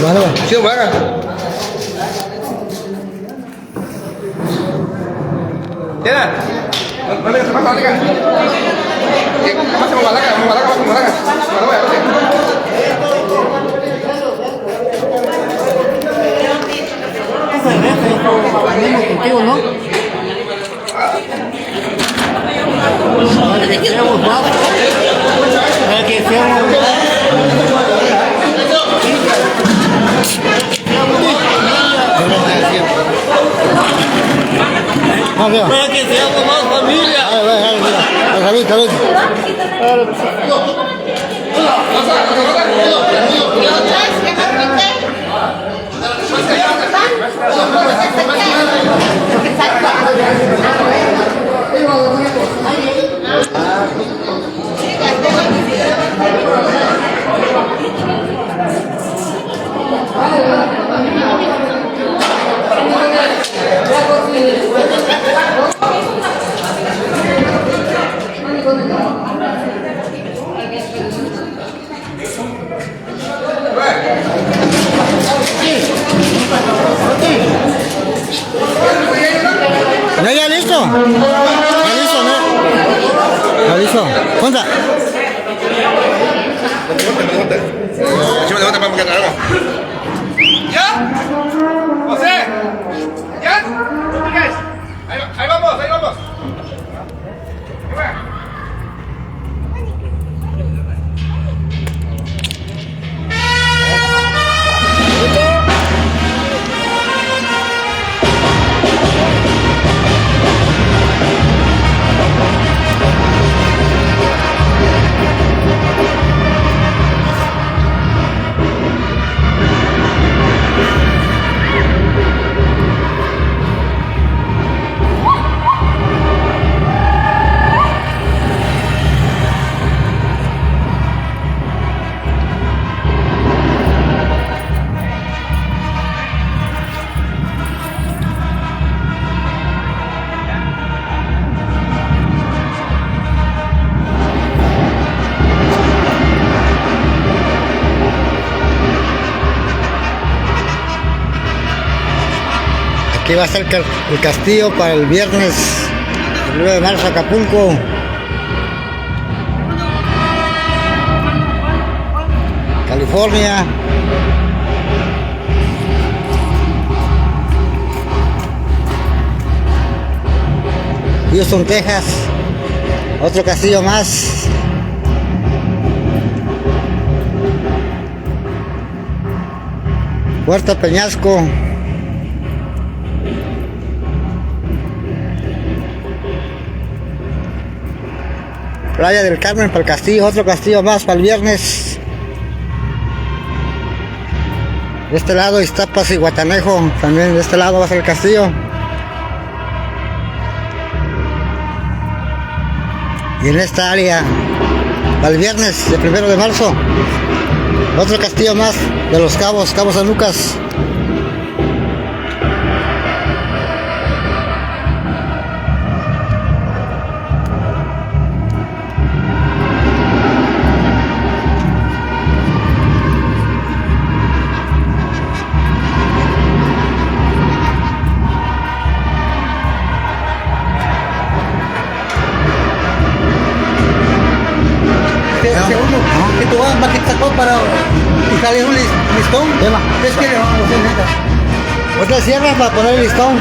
Vale. Siêu bác à? Thế nào? Nó lên bắt con đi cả. Bắt xem một lá cả, một lá cả, một lá cả. Một lá cả. Al mismo contigo, ¿no? Para que seamos más. Para que seamos Para que seamos más familia. ¿Ya listo? ¿Ya listo, no? ¿Ya listo? ¿Cuánta? Levanta para que algo. ¿Ya? ¿José? ¿Ya? Ahí vamos, ahí vamos. Aquí va a estar el castillo para el viernes, el 9 de marzo, Acapulco. California. Houston, Texas. Otro castillo más. Puerto Peñasco. Playa del Carmen para el castillo, otro castillo más para el viernes. De este lado Iztapas y Guatanejo, también de este lado va a ser el castillo. Y en esta área, para el viernes, el 1 de marzo, otro castillo más de los Cabos, Cabo San Lucas. Que tú vas a quitar para y sale un listón. Es que le vamos a hacer nada. Otra sierra para poner el listón.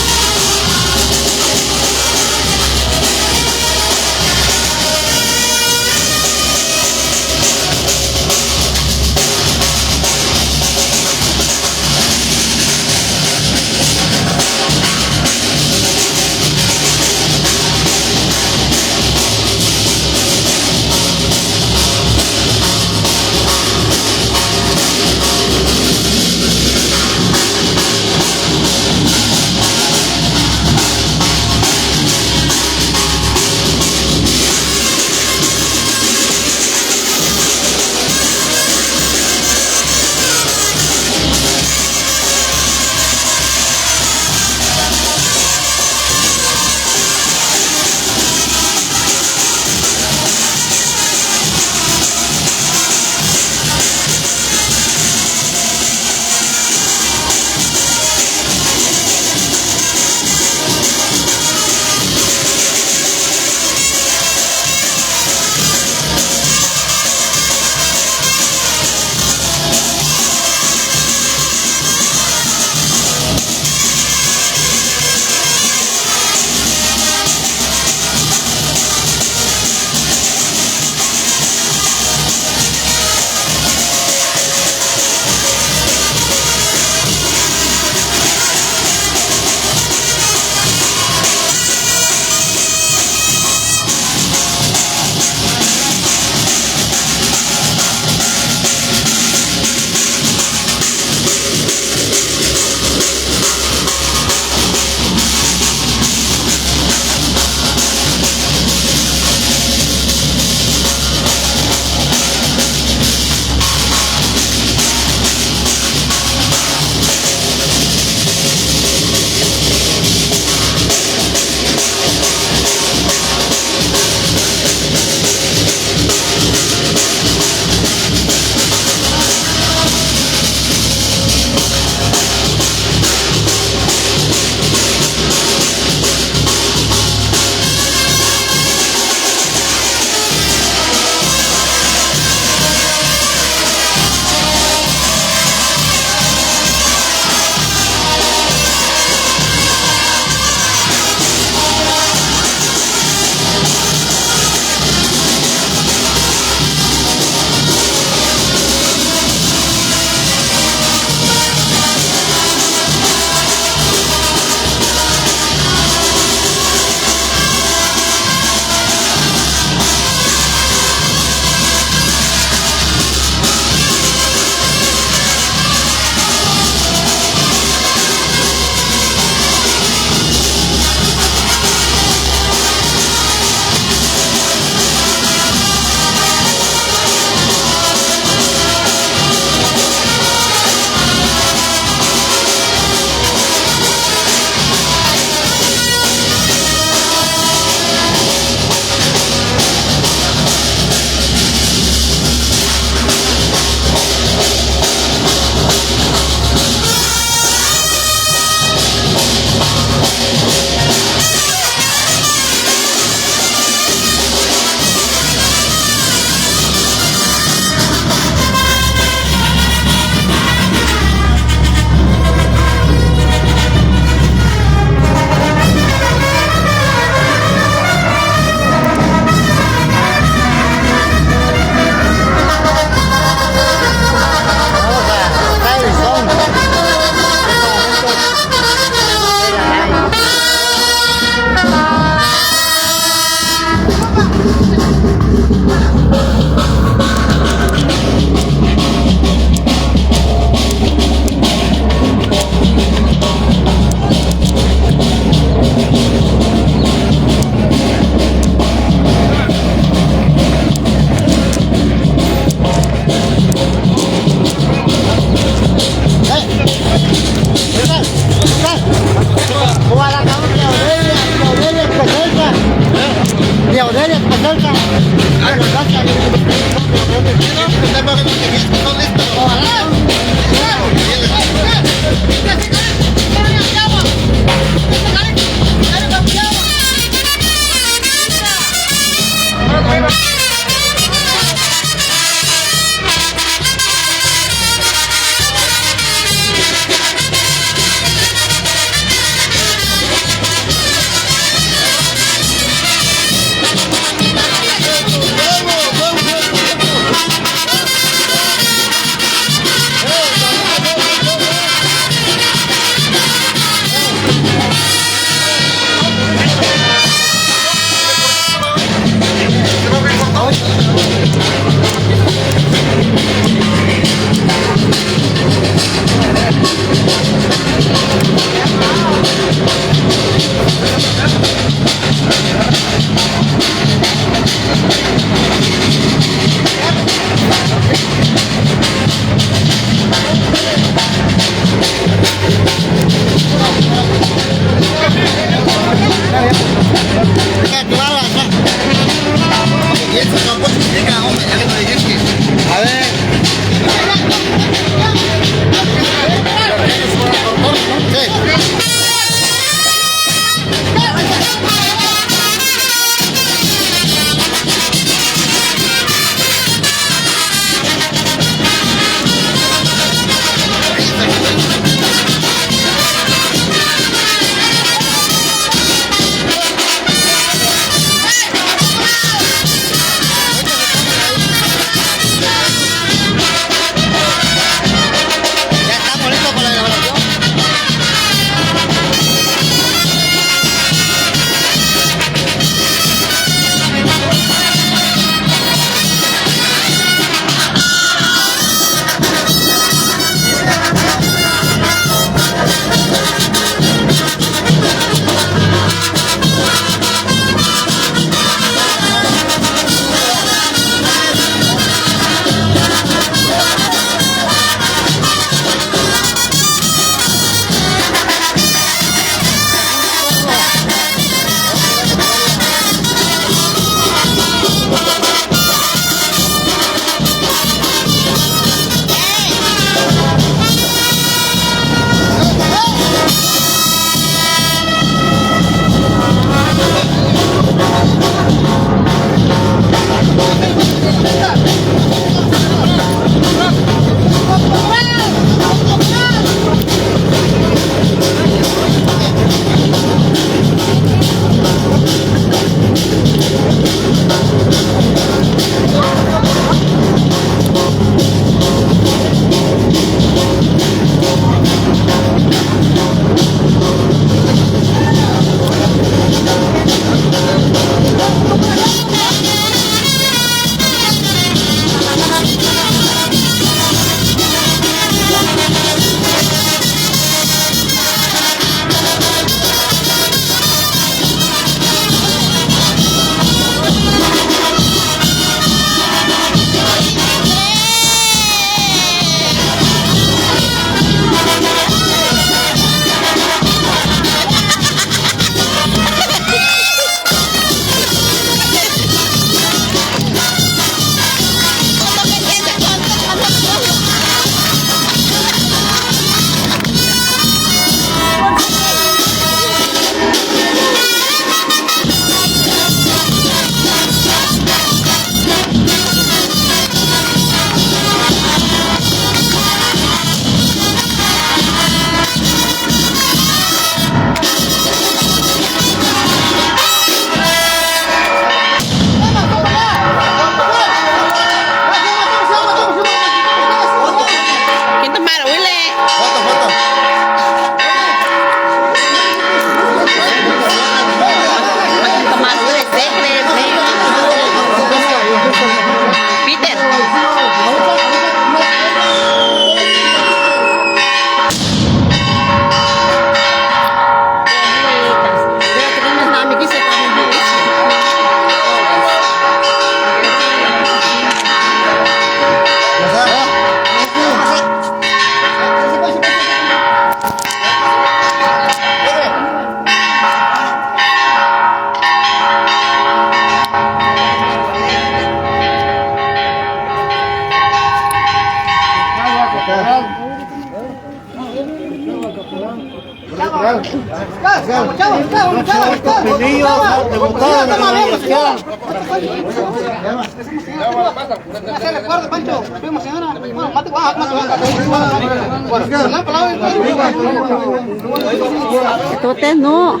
Tote no.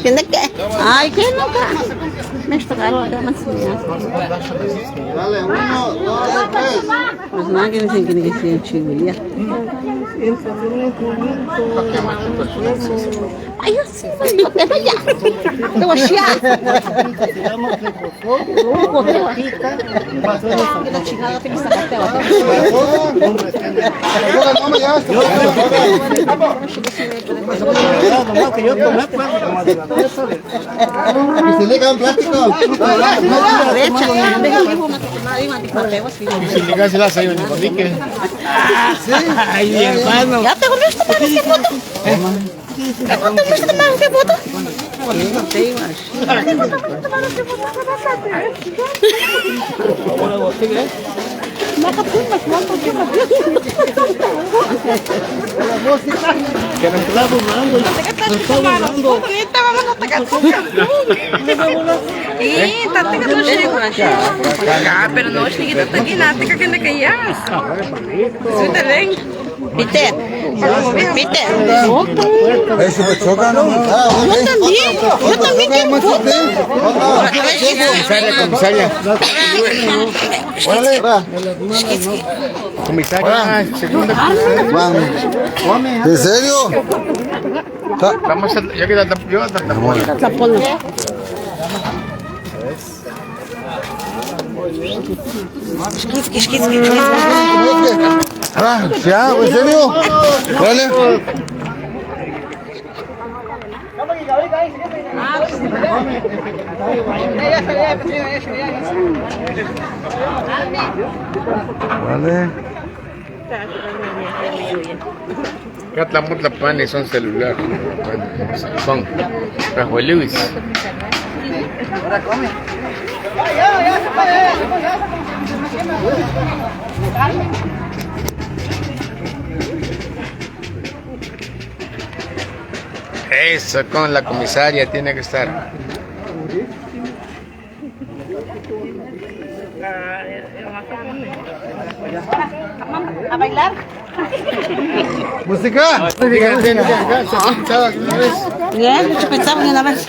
¿Tiene qué? Ay, ¿qué no? Me está cagando más. Dale, 1, 2, 3. Mas não é que eles têm que ser antigo ali. Ai, eu sei, mas eu até vai lá. Eu achei. Se liga un plástico. Si le casi la saiba ni conique. Ay, hermano. Ya te comiste para esse foto? Ya te comiste para esse foto? Não tem, mas. Que nos está fumando. Nos está fumando. Pero no, chiquita, está aquí nada, te caen de que ya. Suelta bien. ¿Viste? ¿Viste? Eso me choca, ¿no? Yo también quiero foto. Comisaria. Comisaria, segunda comisaria. ¿En serio? Vamos a... Ya queda yo hasta Ah, ya, ¿en serio? Vale. Vale. Katlamut la pan son celular. Son. Rajo Lewis. Eso con la comisaria tiene que estar. A bailar. ¿Música? Bien, yo pensaba que una vez.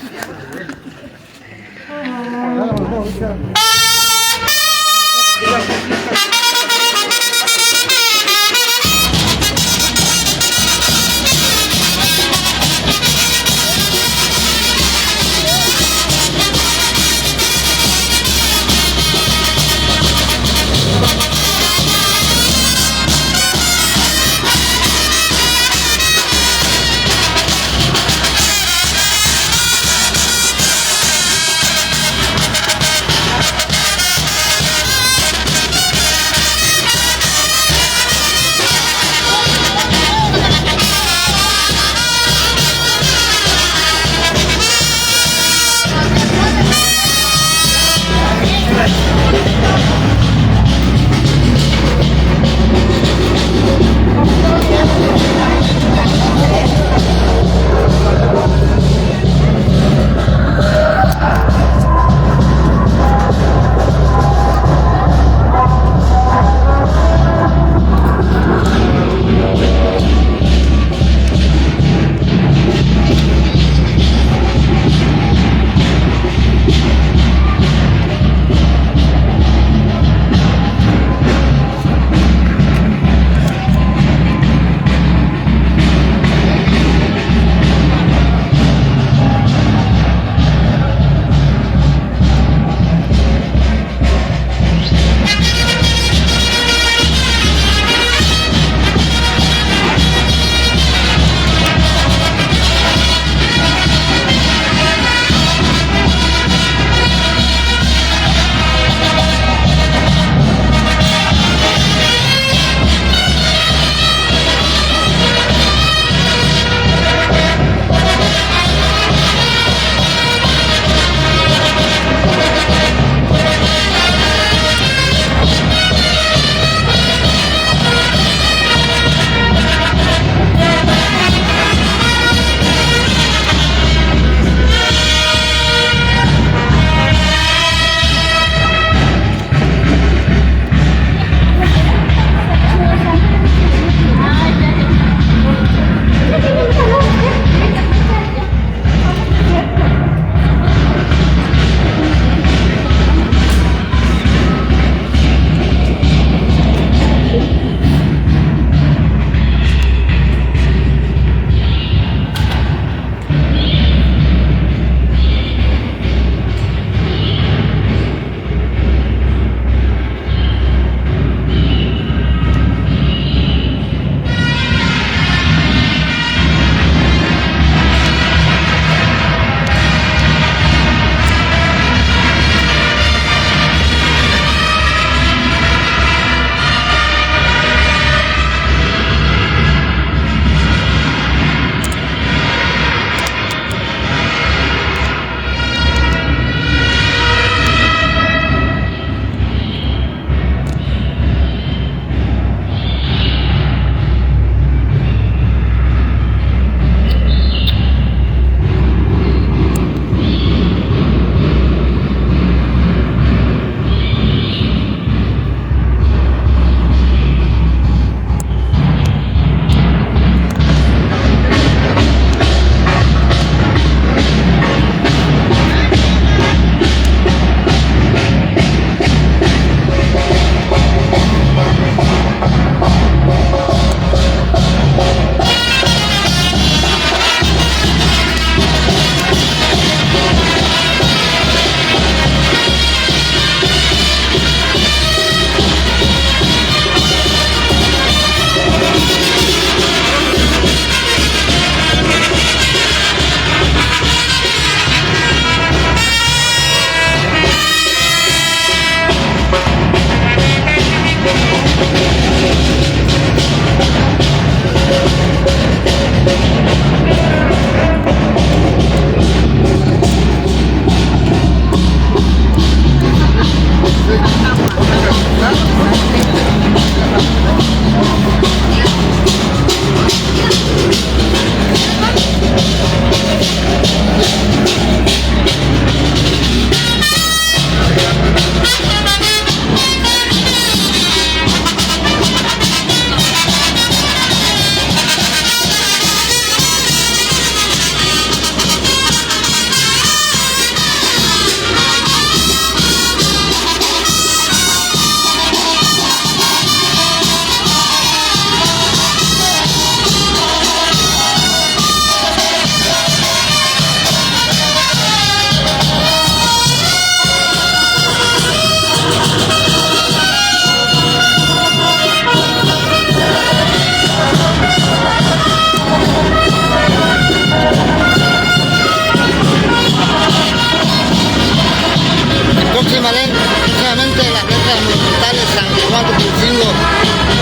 Próximamente las letras monumentales San Juan de Tulcingo,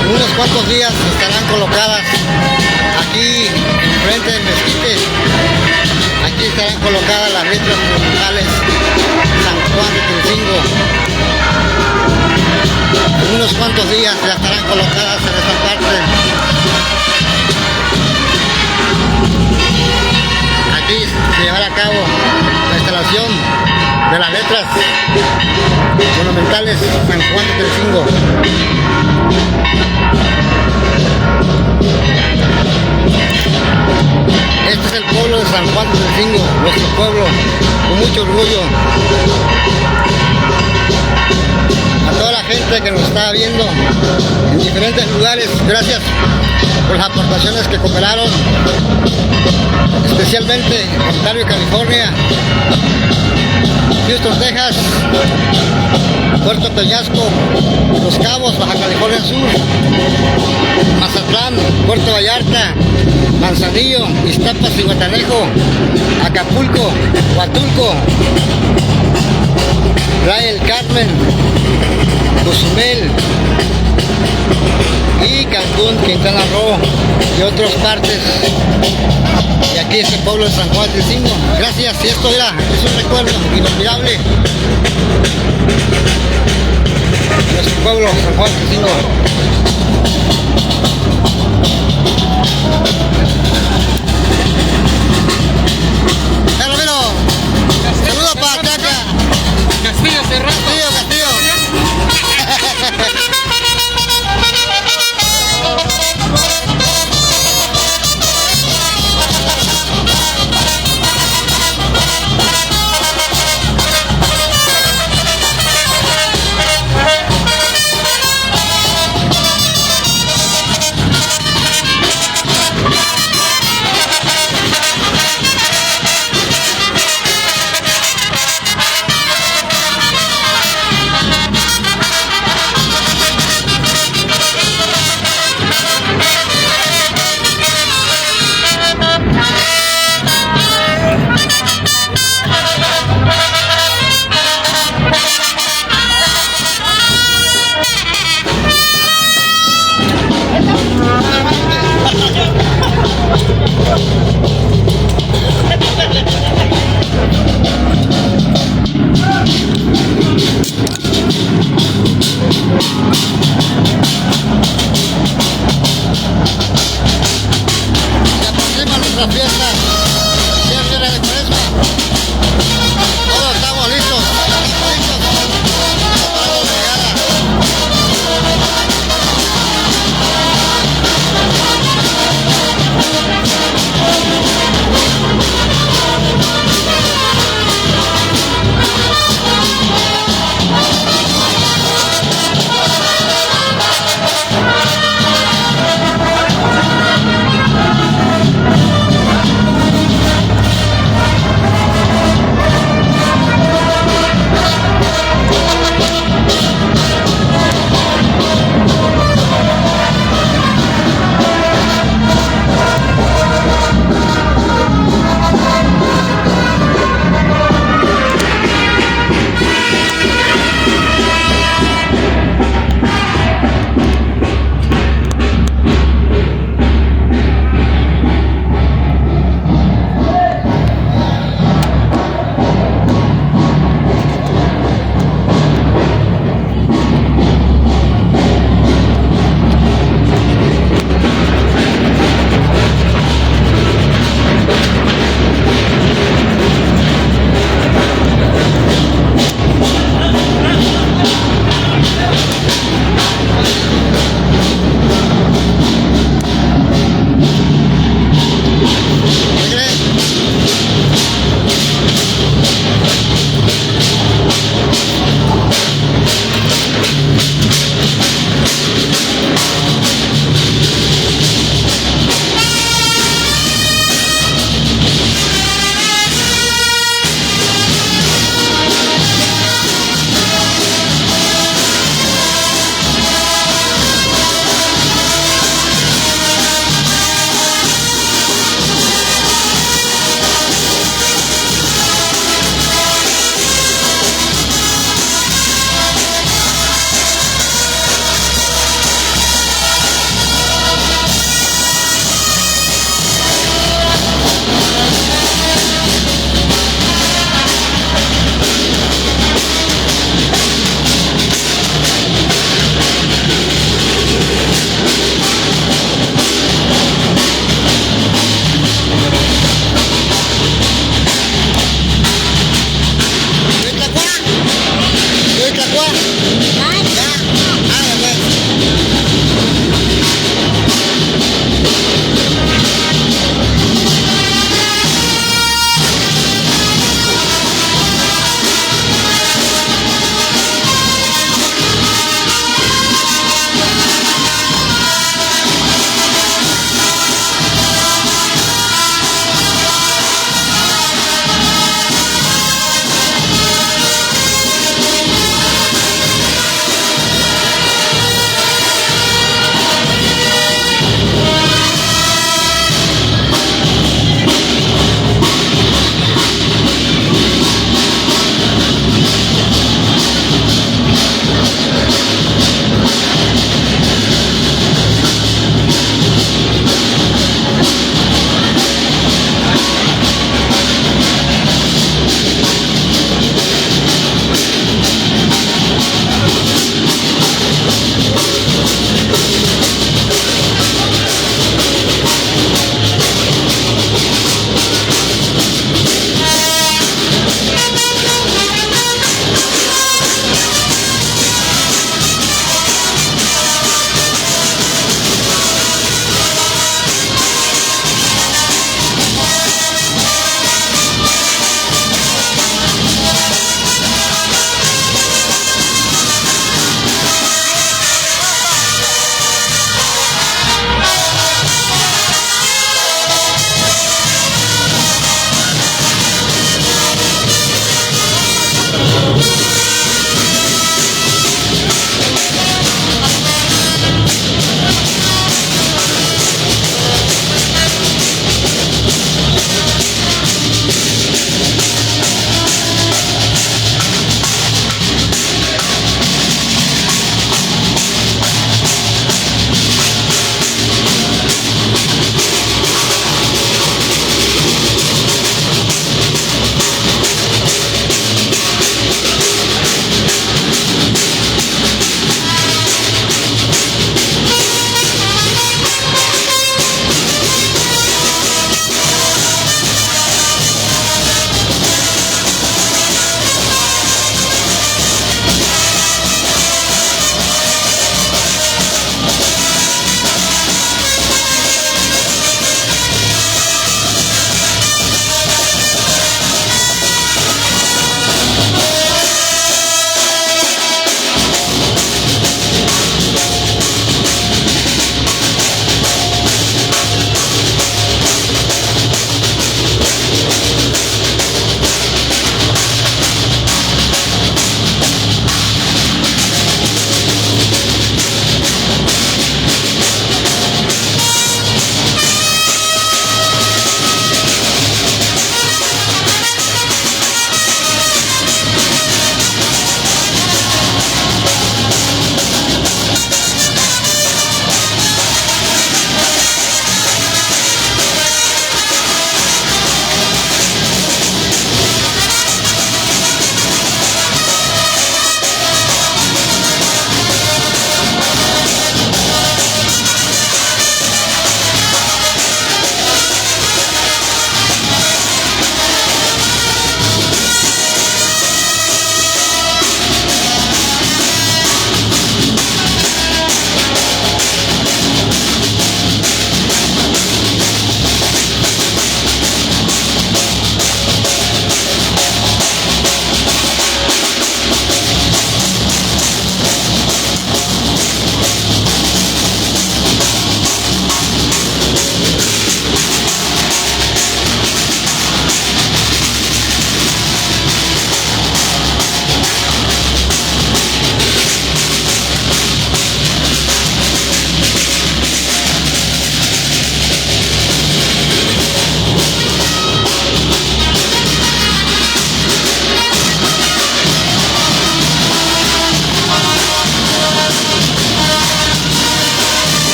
en unos cuantos días estarán colocadas aquí enfrente del mezquite. Aquí estarán colocadas las letras monumentales San Juan de Tulcingo. En unos cuantos días ya estarán colocadas en esta parte. Aquí se llevará a cabo la instalación de las letras monumentales San Juan de Tulcingo. Este es el pueblo de San Juan de Tulcingo, nuestro pueblo, con mucho orgullo. A toda la gente que nos está viendo en diferentes lugares, gracias por las aportaciones que cooperaron, especialmente Ontario, California, Houston, Texas, Puerto Peñasco, Los Cabos, Baja California Sur, Mazatlán, Puerto Vallarta, Manzanillo, Iztapas y Guatanejo, Acapulco, Huatulco, Playa del Carmen, Cozumel y Cancún, Quintana Roo y otras partes. Y aquí es el pueblo de San Juan de Tulcingo. Gracias, y esto era, es un recuerdo inolvidable. Nuestro pueblo, San Juan de Tulcingo. Saludos para Caca. Castillo Cerrado. Castillo